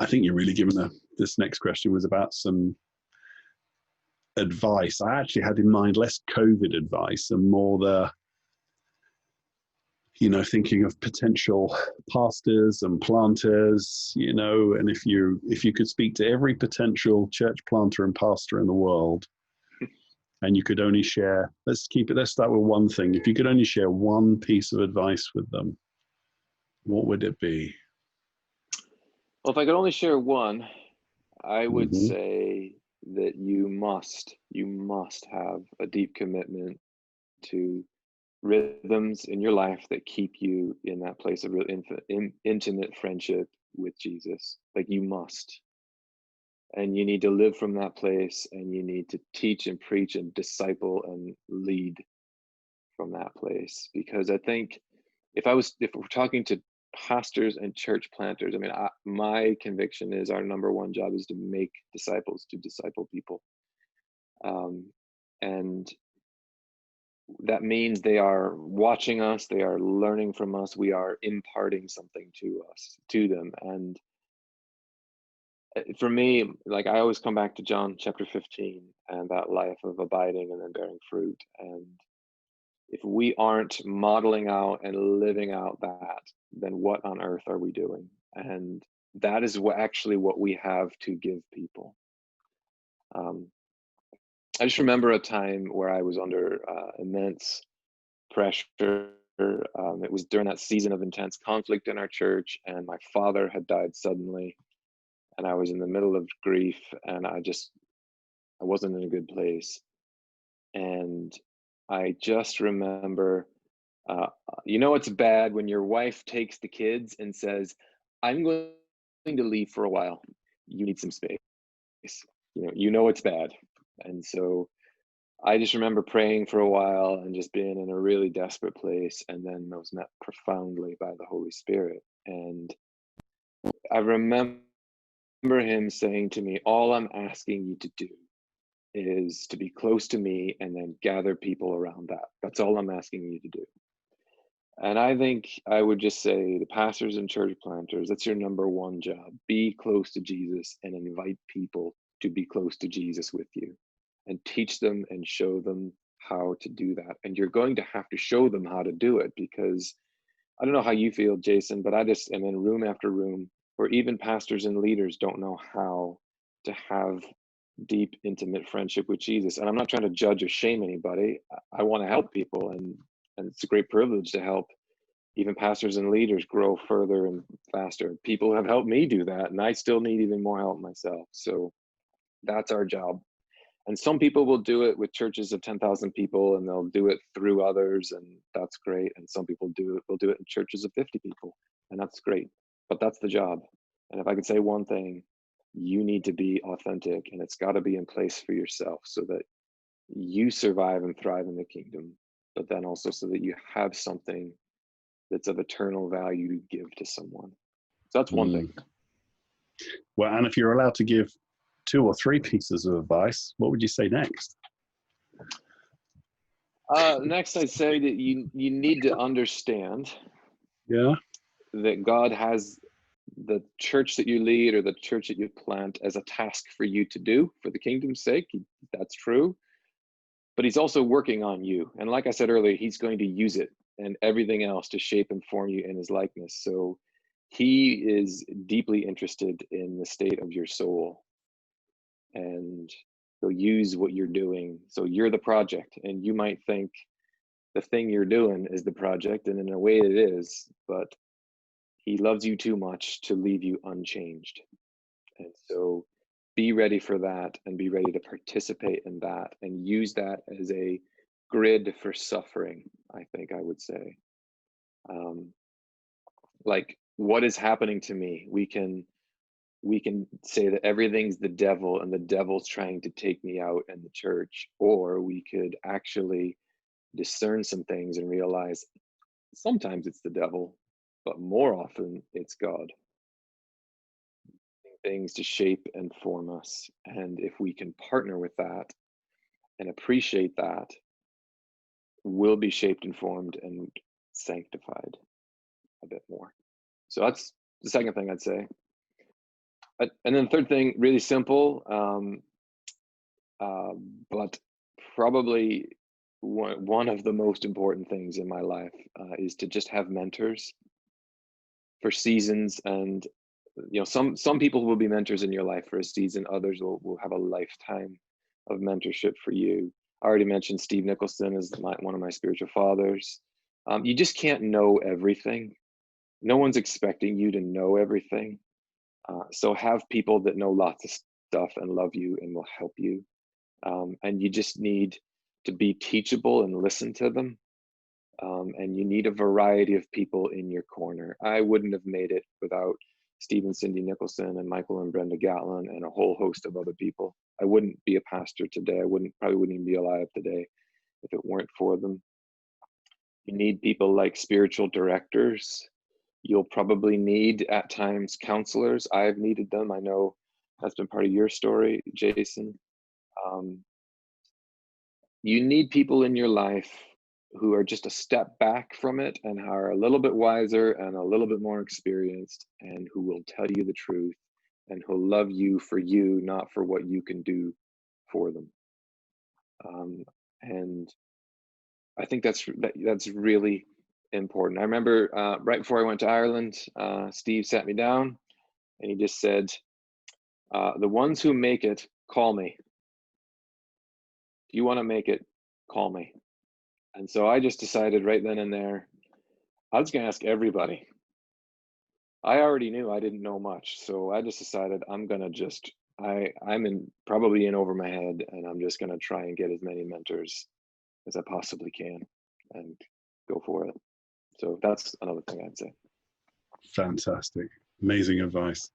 I think you're really giving this next question was about some advice. I actually had in mind less COVID advice and more the, thinking of potential pastors and planters, and if you could speak to every potential church planter and pastor in the world, and you could only share, let's start with one thing. If you could only share one piece of advice with them, what would it be? Well, if I could only share one, I would say that you must have a deep commitment to rhythms in your life that keep you in that place of real intimate friendship with Jesus. Like, you must. And you need to live from that place, and you need to teach and preach and disciple and lead from that place. Because I think if we're talking to pastors and church planters, I mean, my conviction is our number one job is to make disciples, to disciple people. And that means they are watching us, they are learning from us, we are imparting something to them. And for me, like, I always come back to John chapter 15 and that life of abiding and then bearing fruit. And if we aren't modeling out and living out that, then what on earth are we doing? And that is what we have to give people. I just remember a time where I was under immense pressure. It was during that season of intense conflict in our church, and my father had died suddenly, and I was in the middle of grief, and I wasn't in a good place. And I just remember, it's bad when your wife takes the kids and says, I'm going to leave for a while. You need some space. It's bad. And so I just remember praying for a while and just being in a really desperate place. And then I was met profoundly by the Holy Spirit. And I remember him saying to me, all I'm asking you to do is to be close to me and then gather people around that. That's all I'm asking you to do. And I think I would just say the pastors and church planters, that's your number one job. Be close to Jesus and invite people to be close to Jesus with you, and teach them and show them how to do that. And you're going to have to show them how to do it, because I don't know how you feel, Jason, but I just am in room after room where even pastors and leaders don't know how to have deep, intimate friendship with Jesus. And I'm not trying to judge or shame anybody. I want to help people, and it's a great privilege to help even pastors and leaders grow further and faster. People have helped me do that, and I still need even more help myself. So that's our job. And some people will do it with churches of 10,000 people, and they'll do it through others, and that's great. And some people will do it in churches of 50 people, and that's great. But that's the job. And if I could say one thing, you need to be authentic, and it's got to be in place for yourself so that you survive and thrive in the kingdom, but then also so that you have something that's of eternal value to give to someone. So that's one thing. Well, and if you're allowed to give 2 or 3 pieces of advice, what would you say next? Next, I'd say that you need to understand that God has the church that you lead or the church that you plant as a task for you to do for the kingdom's sake. That's true. But he's also working on you. And like I said earlier, he's going to use it and everything else to shape and form you in his likeness. So he is deeply interested in the state of your soul, and he'll use what you're doing. So you're the project, and you might think the thing you're doing is the project, and in a way it is, but he loves you too much to leave you unchanged. And so be ready for that, and be ready to participate in that, and use that as a grid for suffering, I think I would say. Like, what is happening to me? We can say that everything's the devil and the devil's trying to take me out in the church, or we could actually discern some things and realize sometimes it's the devil, but more often it's God. Things to shape and form us. And if we can partner with that and appreciate that, we'll be shaped and formed and sanctified a bit more. So that's the second thing I'd say. And then third thing, really simple, but probably one of the most important things in my life is to just have mentors for seasons. And some people will be mentors in your life for a season, others will have a lifetime of mentorship for you. I already mentioned Steve Nicholson is one of my spiritual fathers. You just can't know everything. No one's expecting you to know everything. So have people that know lots of stuff and love you and will help you. And you just need to be teachable and listen to them. And you need a variety of people in your corner. I wouldn't have made it without Steve and Cindy Nicholson and Michael and Brenda Gatlin and a whole host of other people. I wouldn't be a pastor today. I probably wouldn't even be alive today if it weren't for them. You need people like spiritual directors. You'll probably need at times counselors. I've needed them. I know that's been part of your story, Jason. You need people in your life who are just a step back from it and are a little bit wiser and a little bit more experienced, and who will tell you the truth and who'll love you for you, not for what you can do for them. And I think that's really important. I remember right before I went to Ireland, Steve sat me down and he just said, the ones who make it, call me. If you want to make it, call me. And so I just decided right then and there, I was going to ask everybody. I already knew I didn't know much. So I just decided I'm going to I'm probably in over my head, and I'm just going to try and get as many mentors as I possibly can and go for it. So that's another thing I'd say. Fantastic. Amazing advice.